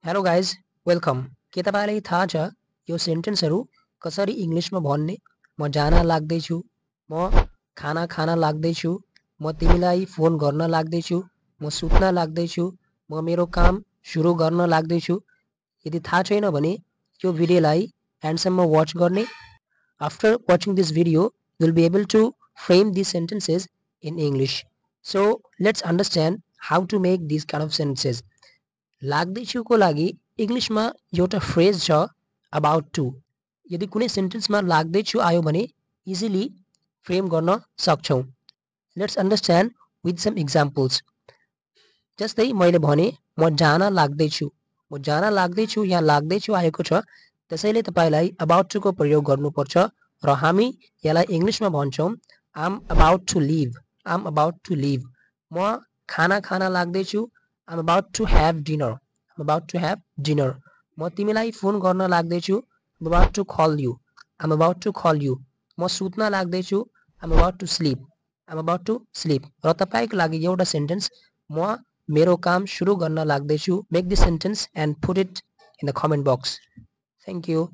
Hello guys welcome. के तपाईँलाई थाहा छ यो सेन्टेन्सहरू कसरी इङ्ग्लिसमा भन्ने? म जान लाग्दैछु, म खाना खान लाग्दैछु, म तिमीलाई फोन गर्न लाग्दैछु, म सुत्न लाग्दैछु, म मेरो काम सुरु गर्न लाग्दैछु। यदि थाहा छैन भने यो भिडियोलाई एन्डसम्म वाच गर्ने। After watching this video, you'll be able to frame these sentences in English. So let's understand how to make these kind of sentences. लाग्दैछुको लागि इङ्ग्लिसमा एउटा फ्रेज छ अबाउट टु। यदि कुनै सेन्टेन्समा लाग्दैछु आयो भने इजिली फ्रेम गर्न सक्छौँ। Let's understand with some examples. जस्तै मैले भने म जान लाग्दैछु, म जान लाग्दैछु यहाँ लाग्दैछु आएको छ, त्यसैले तपाईँलाई अबाउट टुको प्रयोग गर्नुपर्छ र हामी यसलाई इङ्ग्लिसमा भन्छौँ I'm about to leave. I'm about to leave. म खाना खान लाग्दैछु, I'm about to have dinner. I'm about to have dinner. म तिमीलाई फोन गर्न लाग्दैछु, I'm about to call you. I'm about to call you. म सुत्न लाग्दैछु, I'm about to sleep. I'm about to sleep. र तपाईँको लागि एउटा सेन्टेन्स, म मेरो काम सुरु गर्न लाग्दैछु। Make this sentence and put it in the comment box. Thank you.